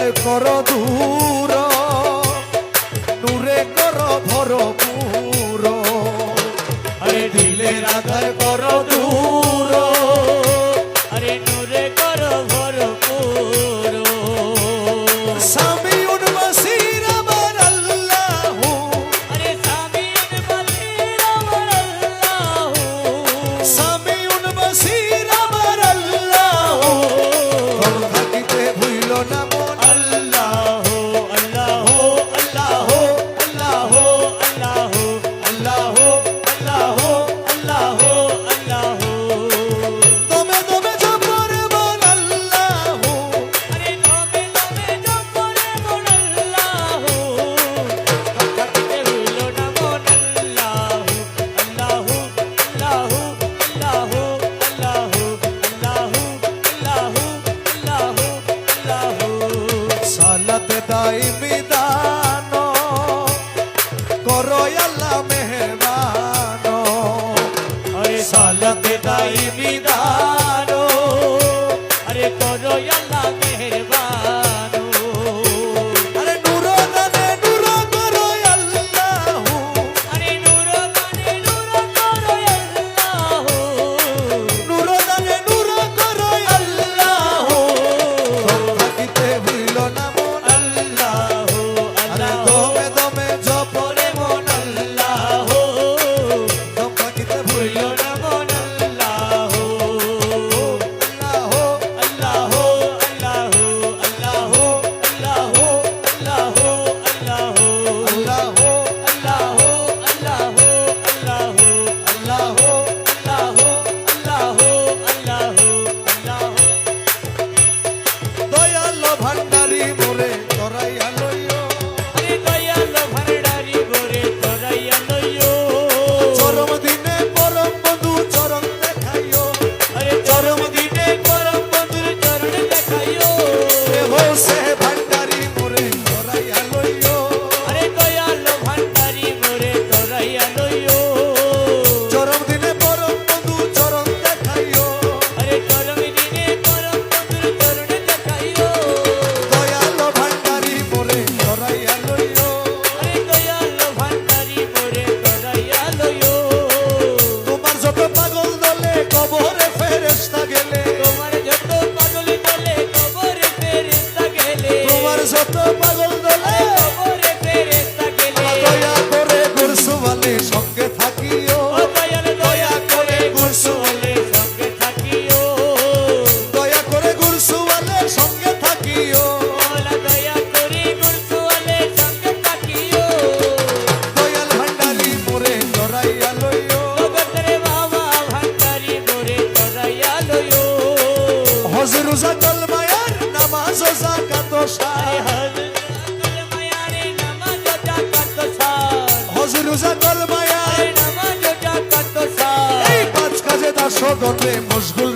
হৃদয় কর দূর নূরে কর ভরপুর আরে দিলের আধার কর দূর আরে নূরে কর ভরপুর সামিউন বাসির আমার আল্লাহ আরে সামিউন বাসির আমার আল্লাহ সামিউন বাসির আমার আল্লাহ তোর থাকিতে ভুইল না মন আল্লাহ আল্লাহ আল্লাহ আল্লাহ আল্লাহ আল্লাহ আল্লাহ আল্লাহ আল্লাহ দমে দমে জপরে মন আল্লাহ আরে নবে নবে জপরে মন আল্লাহ থাকিতে হইল না মন আল্লাহ আল্লাহ আল্লাহ আল্লাহ আল্লাহ আল্লাহ আল্লাহ আল্লাহ আল্লাহ সালাতে দাইমি দান করো আল্লাহ মেহরবান আরে সালাতে দাইমি দান আরে করো আল্লাহ মেহেরবান আরে নূর দানে নূর করো আল্লাহ আরে নূর দানে নূর করো আল্লাহ নূর দানে নূর করো আল্লাহ থাকিতে ভুইল না মন আল্লাহ আরে আল্লাহ দমে দমে জপরে মন আল্লাহ দম থাকিতে ভুইল হইল না মন আল্লাহ আল্লাহ আল্লাহ আল্লাহ আল্লাহ আল্লাহ আল্লাহ আল্লাহ আল্লাহ দয়াল ভান্ডারি মোরে তোরাইয়া লইও চরম দিনে পরম বন্ধু চরণ দেখাইও এ হোসে ভান্ডারি মোরে তোরাইয়া লইও চরম দিনে পরম বন্ধু চরণ দেখাইও দয়াল ভান্ডারি মোরে তোরাইয়া লইও তোমার যত পাগল দলে কবরে ফেরেশতা গেলে তোমার যত পাগল দলে কবরে ফেরেশতা গেলে তোমার যত পাগল দলে কবরে ফেরেশতা গেলে দয়া করে গুরসুওয়ালি সঙ্গে থাকিও ও দয়াল দয়া করে গুরসুওয়ালের সঙ্গে থাকিও দয়া করে গুরসুওয়ালের সঙ্গে থাকিও ওলা দয়া করে গুরসুওয়ালের সঙ্গে থাকিও দয়াল ভান্ডারি মোরে তোরাইয়া লইও জগতের বাবা ভান্ডারি মোরে তোরাইয়া লইও হজ রোজা কলমায়ার নামাজ ও যাকাত ও আরে সার হযরত মায়ারে নামাজ ও যাকাত ও সার হজ রোজা কলমায়ার আরে নামাজ ও যাকাত ও সার এই পাঁচ কাজে দাসগণে মশগুল